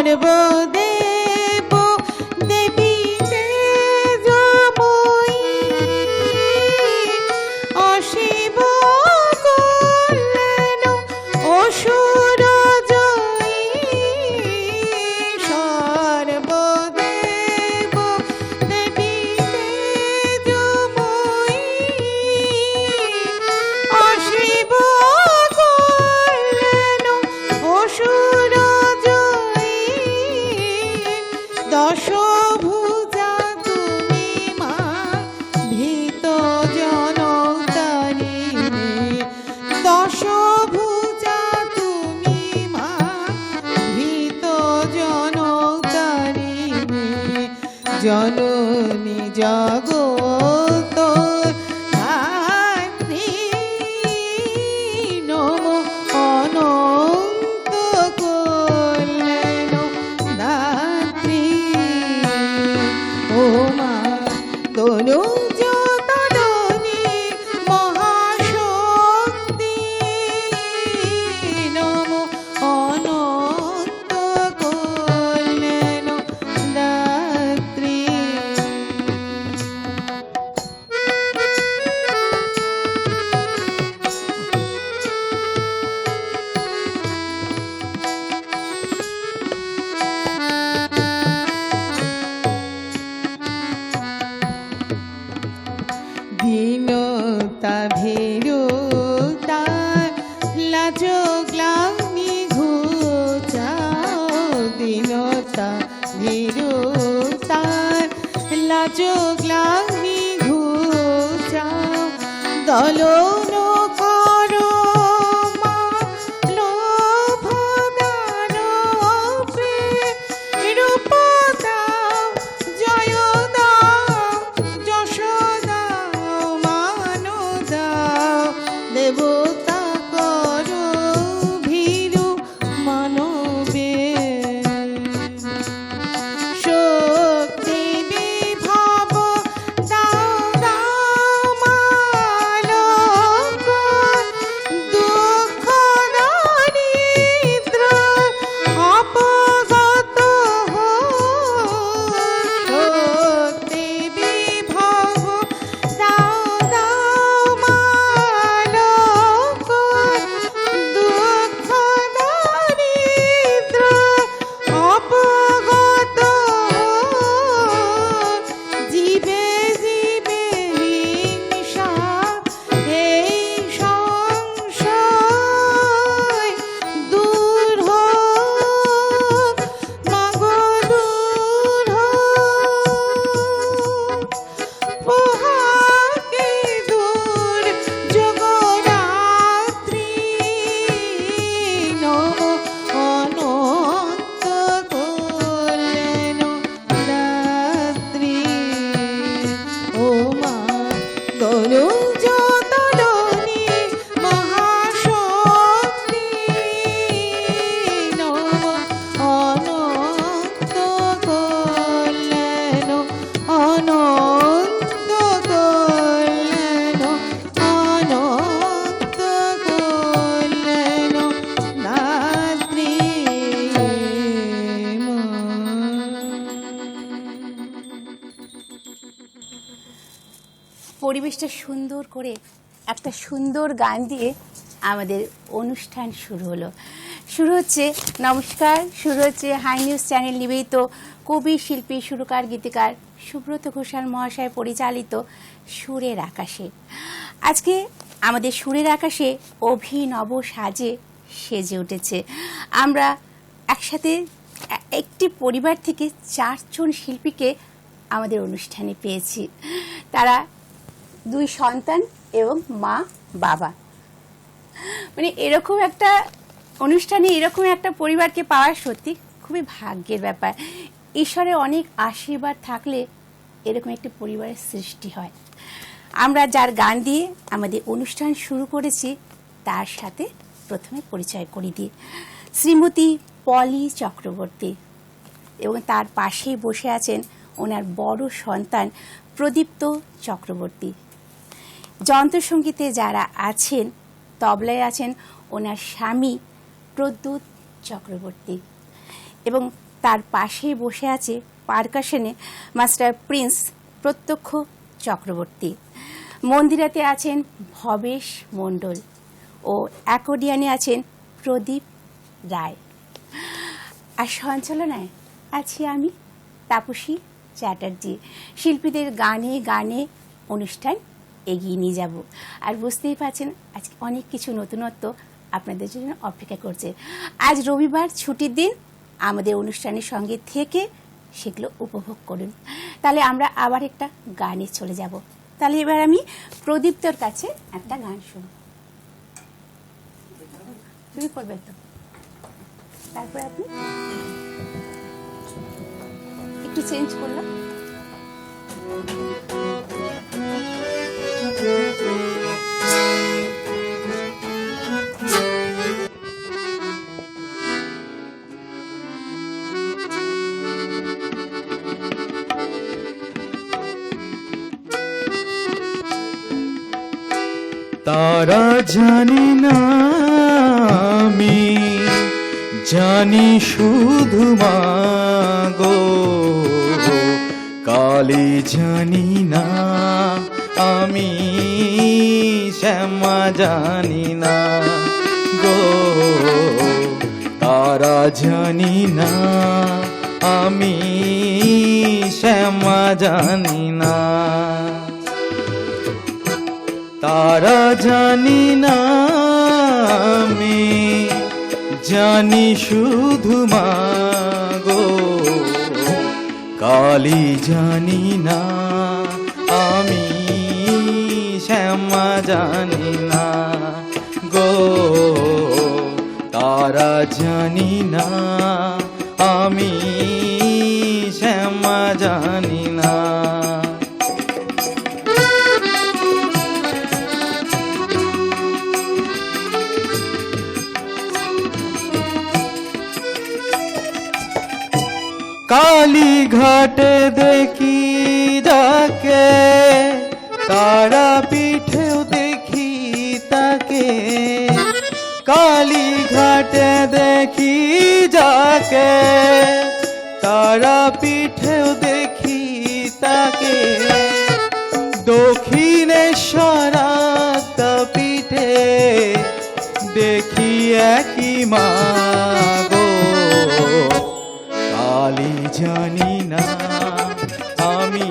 সর্বদেব দেবী তেজময়ী অশিব কল্যাণ অসুর জয়ী সর্বদেব দেবী তেজময়ী অশিব কল্যাণ অসুর দশভুজা তুমি মা ভীত জনতারিণী দশভুজা তুমি মা ভীত জনতারিণী জননী জগত ধাত্রী নমো অনন্ত কল্যাণ দাত্রী ও মা তনুজতননী মহাশক্তি নমো অনন্ত কল্যাণ দাত্রী। দীনতা ভীরুতা লাজ গ্লানি ঘুচাও দীনতা ভীরুতা লাজ গ্লানি ঘুচাও দলন করো মা লোভ দান রূপ দাও জয় দাও যশ দাও মান দাও দেবতা করো ভীরু মানবে শক্তি বিভব পরিবেশটা সুন্দর করে একটা সুন্দর গান দিয়ে আমাদের অনুষ্ঠান শুরু হলো। শুরু হচ্ছে, নমস্কার, শুরু হচ্ছে হাই নিউজ চ্যানেল নিবেদিত কবি, শিল্পী, সুরকার, গীতিকার সুব্রত ঘোষাল মহাশয় পরিচালিত সুরের আকাশে। আজকে আমাদের সুরের আকাশে অভিনব সাজে সেজে উঠেছে। আমরা একসাথে একটি পরিবার থেকে 4 জন শিল্পীকে আমাদের অনুষ্ঠানে পেয়েছি। তারা 2 সন্তান এবং মা বাবা। মানে এরকম একটা অনুষ্ঠানে এরকম একটা পরিবারকে পাওয়া সত্যি খুবই ভাগ্যের ব্যাপার। ঈশ্বরের অনেক আশীর্বাদ থাকলে এরকম একটি পরিবারের সৃষ্টি হয়। আমরা যার গান দিয়ে আমাদের অনুষ্ঠান শুরু করেছি তার সাথে প্রথমে পরিচয় করিয়ে দিই। শ্রীমতী পলি চক্রবর্তী, এবং তার পাশেই বসে আছেন ওনার বড় সন্তান প্রদীপ্ত চক্রবর্তী। যন্ত্রসঙ্গীতে যারা আছেন, তবলায় আছেন ওনার স্বামী প্রদ্যুৎ চক্রবর্তী, এবং তার পাশেই বসে আছে পারকাশনে মাস্টার প্রিন্স প্রত্যক্ষ চক্রবর্তী। মন্দিরাতে আছেন ভবেশ মণ্ডল ও অ্যাকর্ডিয়ানে আছেন প্রদীপ রায়। আর সঞ্চালনায় আছি আমি তাপসী চ্যাটার্জি। শিল্পীদের গানে গানে অনুষ্ঠান এগিয়ে নিয়ে যাব। আর বুঝতেই পারছেন আজকে অনেক কিছু নতুনত্ব আপনাদের জন্য অপেক্ষা করছে। আজ রবিবার, ছুটির দিন, আমাদের অনুষ্ঠানের সঙ্গে থেকে সেগুলো উপভোগ করুন। তাহলে আমরা আবার একটা গানে চলে যাব। তাহলে এবার আমি প্রদীপ্তর কাছে একটা গান শুনি। তুমি করবে তো, তারপরে আপনি একটু চেঞ্জ করলাম। তারা জানি না, আমি জানি শুধু মাগো, কালি জানি না, আমি শ্যামা জানি না গো। তারা জানি না, আমি শ্যামা জানি না। তারা জানি না, আমি জানি শুধু মাগো, কালি জানি না, আমি শ্যামা জানি না গো। তারা জানি না, আমি শ্যামা জানি না। কালী ঘাটে দেখি যাকে, তারা পিঠেও দেখি তাকে। কালী ঘাটে দেখি যাকে, তারা পিঠেও দেখি তাকে। দক্ষিণেশ্বর পিঠে দেখি একই মা গো। কালি জানি না, আমি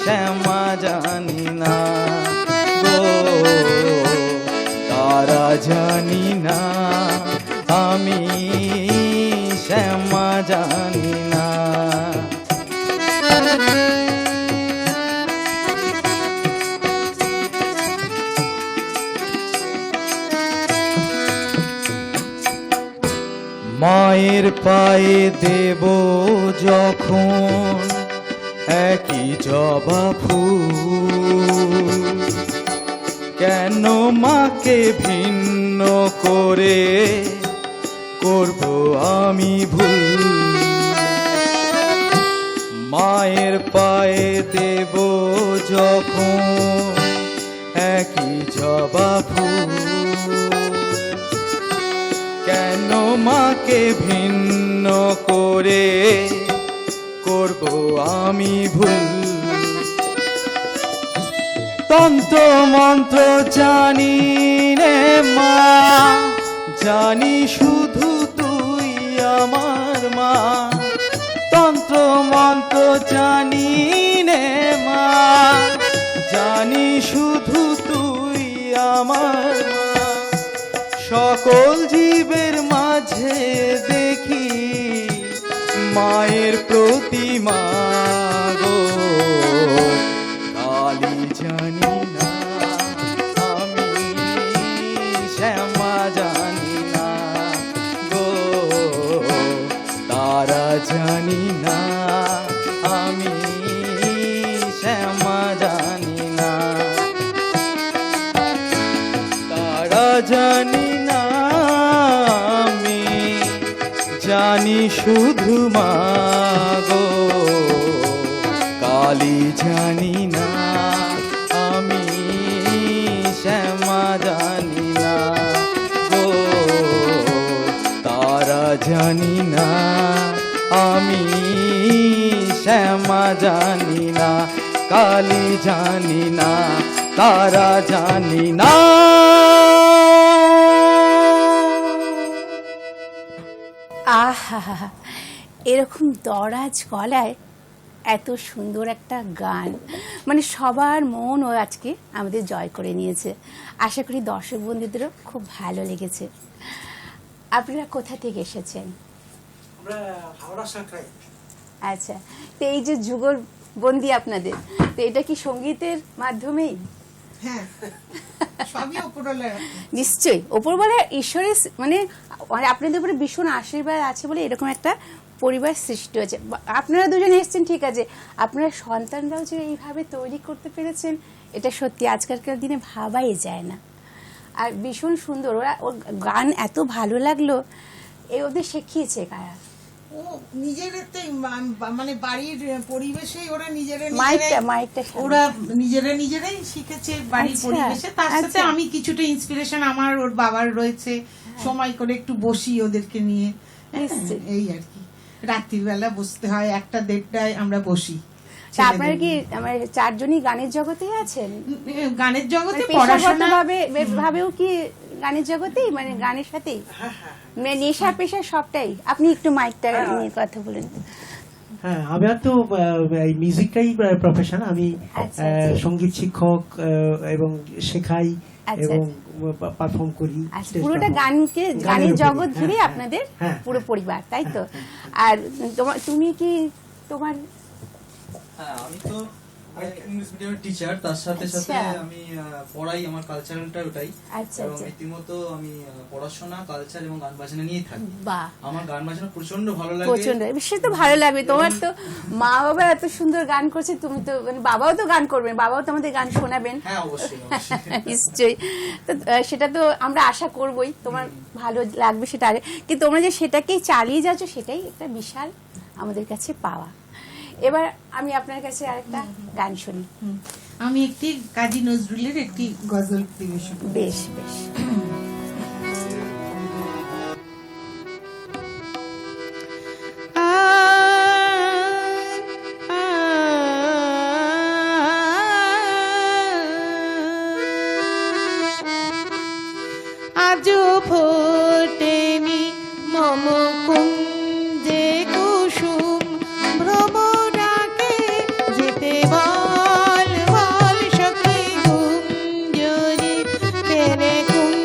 শ্যামা জানি না গো। তারা জানি না, আমি শ্যামা জানি না। মায়ের পায়ে দেব যখন একই জবা ফুল, কেন মাকে ভিন্ন করে করব আমি ভুল। মায়ের পায়ে দেব যখন একই জবা ফুল, কেন মাকে ভিন্ন করে করব আমি ভুল। তন্ত্র মন্ত্র জানি রে মা, জানি শুধু তুই আমার মা। তন্ত্র মন্ত্র জানি রে মা, জানি শুধু তুই আমার মা। সকল জীবের মাঝে দেখি মায়ের প্রতিমা গো, কালী জানি না আমি, শ্যামা জানি না গো, তারা জানি না আমি, শ্যামা জানি না, তারা জানি না আমি, জানি শুধু মা গো, কালী জানি না আমি, শ্যামা জানি না গো, তারা জানি না আমি, শ্যামা জানি না, কালী জানি না, তারা জানি না। আহা, এরকম দরাজ গলায় এত সুন্দর একটা গান, মানে সবার মনও আজকে আমাদের জয় করে নিয়েছে। আশা করি দর্শক বন্ধুদেরও খুব ভালো লেগেছে। আপনারা কোথা থেকে এসেছেন? আমরা হাওড়া সাঁকড়াই। আচ্ছা, তো এই যে যুগলবন্দি আপনাদের, তো এটা কি সঙ্গীতের মাধ্যমেই? হ্যাঁ, সবই ওপরওয়ালার। নিশ্চয়ই ওপরবেলা ঈশ্বরের মানে আপনাদের উপরে ভীষণ আশীর্বাদ আছে বলে এরকম একটা পরিবার সৃষ্টি হয়েছে। আপনারা দুজনে এসেছেন ঠিক আছে, আপনারা সন্তানরাও যে এইভাবে তৈরি করতে পেরেছেন, এটা সত্যি আজকালকার দিনে ভাবাই যায় না। আর ভীষণ সুন্দর, ওর গান এত ভালো লাগলো। ওদের শিখিয়েছে কারা? ও নিজেরাতেই মানে বাড়ির পরিবেশেই ওরা মাইকটা ওরা নিজেরাই শিখেছে বাড়ির আচ্ছা, পরিবেশে। তার সাথে আচ্ছা। আমি কিছুটা ইন্সপিরেশন আমার ওর বাবার রয়েছে, সময় করে একটু বসি ওদেরকে নিয়ে, নিশ্চয়ই। এই আর কি। রাত্রির বেলা বসতে হয়, 1টা-1:30টায় আমরা বসি। তা আপনারা কি আমার চারজনই গানের জগতেই আছেন? গানের জগতে মানে পড়াশোনা ভাবেও কি গানের জগতেই, মানে গানের সাথেই মানে নেশা পেশা সবটাই? আপনি একটু মাইকটা নিয়ে কথা বলেন। হ্যাঁ, আমার তো এই মিউজিকটাই প্রফেশন। আমি আচ্ছা, সঙ্গীত শিক্ষক এবং শেখাই আচ্ছা, এবং পারফর্ম করি। আচ্ছা, পুরোটা গানের গানের জগৎ উপরে, ঘিরে হ্যাঁ, আপনাদের হ্যাঁ, পুরো হ্যাঁ, পরিবার, তাই তো? আর তুমি কি তোমার হ্যাঁ, আমি তো ইংলিশ মিডিয়ামের টিচার, তার সাথে সাথে আচ্ছা। আমি পড়াই, আমার কালচারালটা ওটাই। আচ্ছা, এবং আচ্ছা। রীতিমতো আমি পড়াশোনা, কালচার এবং গান বাজনা নিয়েই থাকি। বাহ, আমার গান বাজনা প্রচন্ড ভালো লাগে। প্রচন্ড, সে তো ভালো লাগবে। তোমার তো মা বাবা এত সুন্দর গান করছে, তুমি তো মানে বাবাও তো গান করবেন, বাবাও তো আমাদের গান শোনাবেন। হ্যাঁ, অবশ্যই অবশ্যই। নিশ্চয়ই। তো সেটা তো আমরা আশা করবই তোমার ভালো লাগবে সেটা। কিন্তু তোমরা যে সেটাকেই চালিয়ে যাচ্ছ, সেটাই একটা বিশাল আমাদের কাছে পাওয়া। এবার আমি আপনার কাছে আরেকটা গান শুনি। আমি একটি কাজী নজরুলের একটি গজল পরিবেশন করব। বেশ বেশ। আজও ফোটেনি মম কুঞ্জে কুসুম, ভ্রমরাকে যেতে বল বল সখী কুঞ্জরি, তেরে কুঞ্জ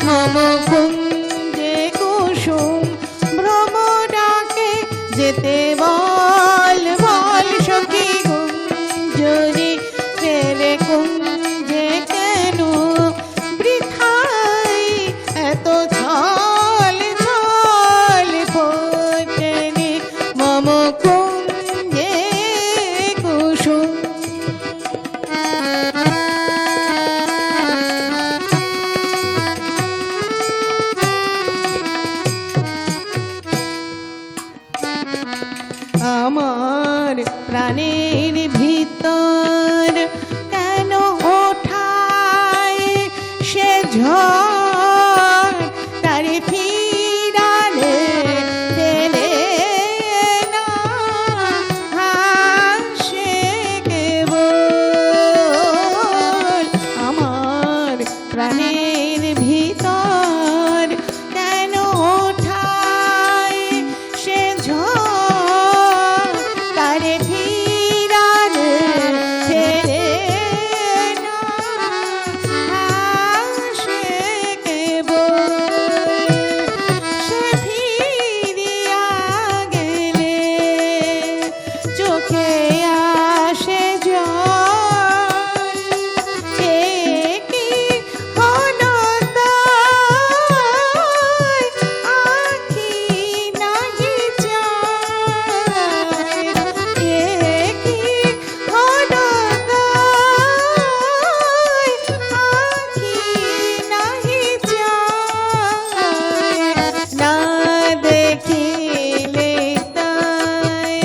মম কুঞ্জে কুসুম ভ্রম ডাকে যেতে বল বল সখী গুঞ্জরি ফেরে কুঞ্জে কেন বৃথাই এত ছল ছল ফোটেনি মম কুঞ্জে কুসুম। আমার প্রাণের ভিতর কেন ওঠায় সে ঝড় তারে ফিরালে পেলে না হাসে কেবল আমার প্রাণের ভিতর কেন ওঠায় সে ঝড় তারে ফিরালে ফেরে না হাসে কেবল সে ফিরিয়া গেলে চোখে আসে জল এ কি হলো তাই আখি নাহি চায় এ কি হলো তাই আখি নাহি চায় না দেখিলে তাই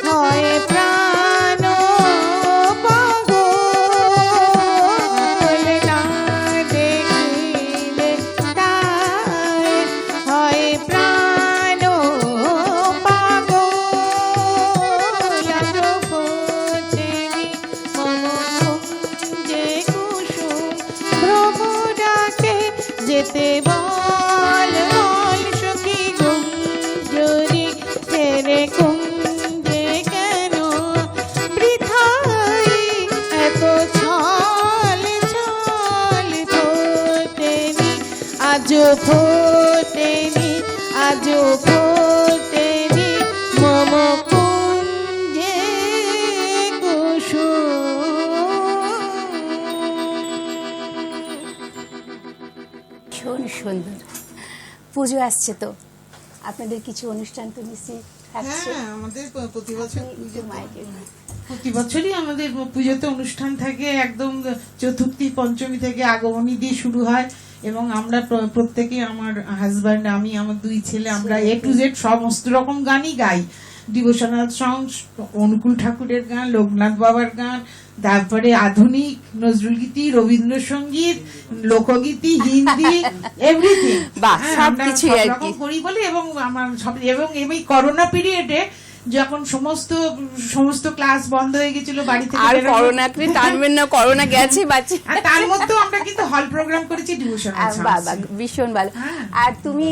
হয় প্রাণ পাগল না দেখিলে তাই হয় প্রাণ পাগল ফোটেনি মম কুঞ্জে কুসুম ভ্রম ডাকে যেতে বল বল সখী গুঞ্জরি ফেরে কুঞ্জে কেন বৃথাই এত ছল ছল ফোটেনি আজও ফোটেনি আজও ফোটেনি মম কুঞ্জে কুসুম। ভীষণ সুন্দর। পুজো আসছে তো, আপনাদের কিছু অনুষ্ঠান তো নিশ্চয়ই থাকছে। হ্যাঁ, আমাদের প্রতি বছর আপনি একটু মাইকে প্রতি বছরই আমাদের পুজোতে অনুষ্ঠান থাকে, একদম চতুর্থী পঞ্চমী থেকে আগমনী দিয়ে শুরু হয় এবং আমরা প্রত্যেকে, আমার হাজব্যান্ড, আমি, আমার দুই ছেলে, আমরা A to Z সমস্ত রকম গানই গাই। ডিভোশনাল সং, অনুকূল ঠাকুরের গান, লোকনাথ বাবার গান, তারপরে আধুনিক নজরুল গীতি, রবীন্দ্রসঙ্গীত, লোকগীতি, হিন্দি, এভরিথিং। বাহ, সবকিছুই আর কি করি বলে এবং আমার সব, এবং এই করোনা পিরিয়ডে যখন সমস্ত ক্লাস বন্ধ হয়ে গেছিল, বাড়ি থেকে আর বেরোনো- করোনাকে টানবেন না, করোনা গেছে বাচ্চা। আর তার মধ্যেও আমরা কিন্তু হল প্রোগ্রাম করেছি ডিভোশনাল সং। বাবা ভীষণ ভালো। হ্যাঁ। আর তুমি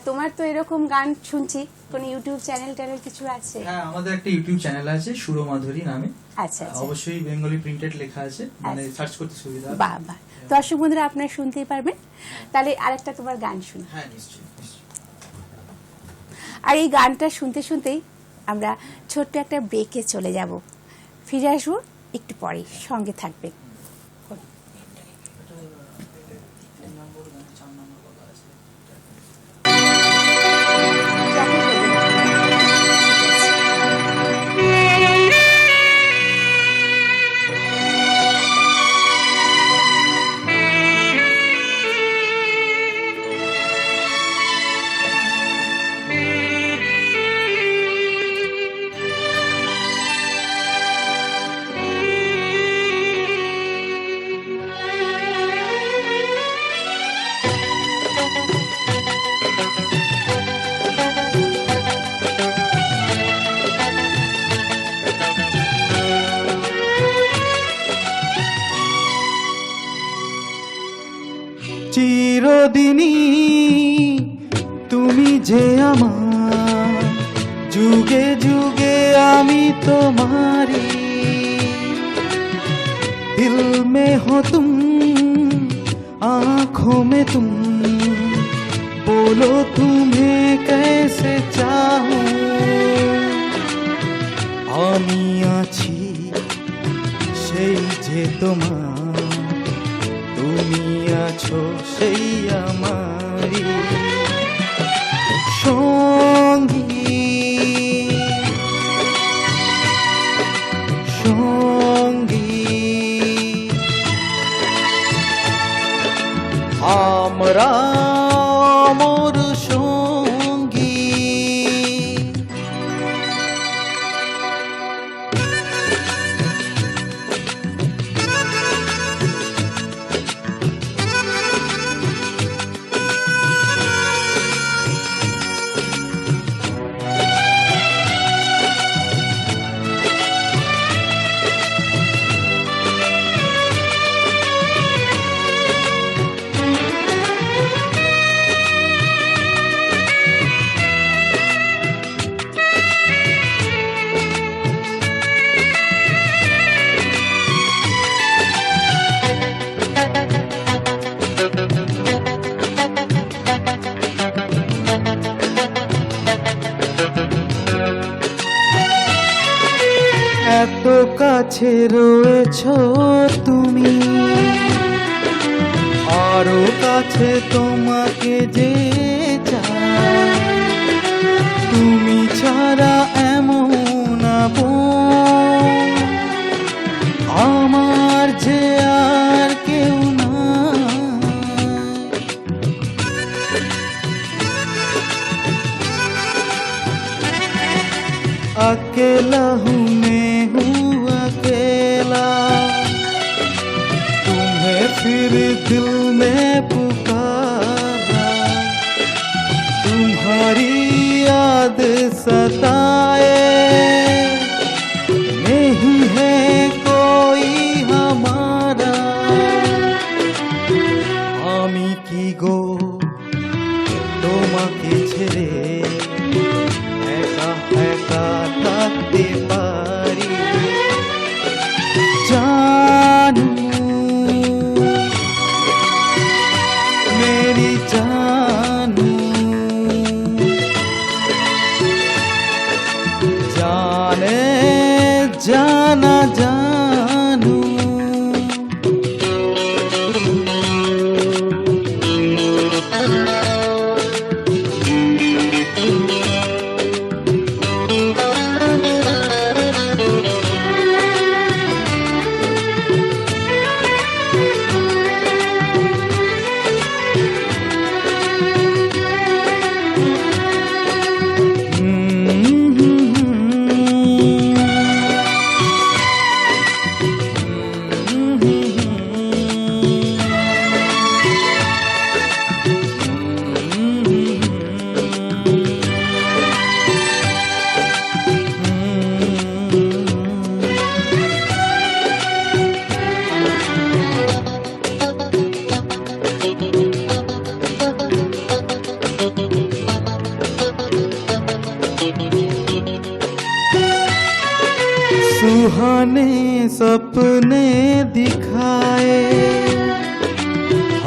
তোমার তো এরকম গান শুনছি, কোন ইউটিউব চ্যানেল ট্যানেল কিছু আছে? হ্যাঁ, আমাদের একটা ইউটিউব চ্যানেল আছে সুর মাধুরী নামে। আচ্ছা আচ্ছা, অবশ্যই বেঙ্গলি প্রিন্টেড লেখা আছে, মানে আচ্ছা। সার্চ করতে সুবিধা হবে। বাহ বাহ। দর্শক বন্ধুরা আপনারা শুনতেই পারবেন। তাহলে আরেকটা তোমার গান শুনি। হ্যাঁ, নিশ্চয়ই নিশ্চয়ই। আর এই গানটা শুনতে শুনতেই আমরা ছোট্ট একটা ব্রেকে চলে যাব, ফিরে আসবো একটু পরে, সঙ্গে থাকবেন। চিরদিনই তুমি যে আমার, যুগে যুগে আমি তোমারি, दिल में हो तुम, आँखों में तुम, बोलो तुम्हें कैसे चाहूं আমি আছি সেই যে তোমার তুমি আছো সেই আমারই সঙ্গী সঙ্গী আমরা মোর সঙ্গী এত কাছে রয়েছো তুমি আরো কাছে তোমাকে যে চাই তুমি ছাড়া এমন আপন আমার যে আর কেউ না अकेला हूँ मैं हूँ अकेला तुम्हें फिर दिल में पुकारा तुम्हारी याद सताए नहीं है कोई हमारा আমি কি গো তোমাকে ছেড়ে একা একা থাকতে পারি জানু মেরি জানু জানে জানা জানু सुहाने सपने दिखाए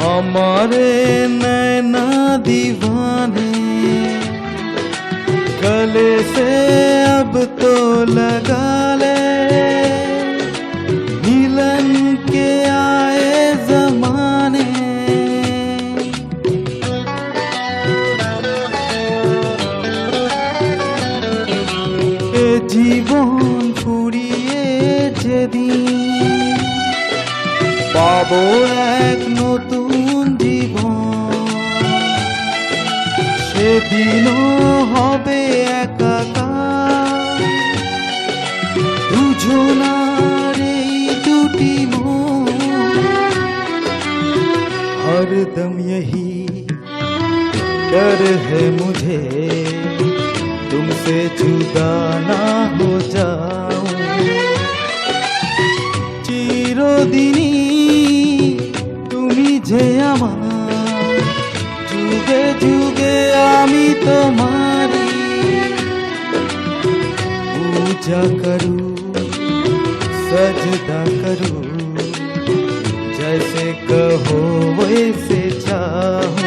हमारे नैना दीवाने गले से अब तो लगा ले मिलन के आए जमाने ए जीवन ফুরিয়ে যেদিন পাবো এক নতুন জীবন সেদিনও হবে একাকার দুজনার এই দুটি মন हरदम यही डर है मुझे तुमसे जुदा ना हो जाऊं চিরদিনই তুমি যে আমার যুগে যুগে আমি তোমারি पूजा करूं सजदा करूं जैसे कहो वैसे चाहूं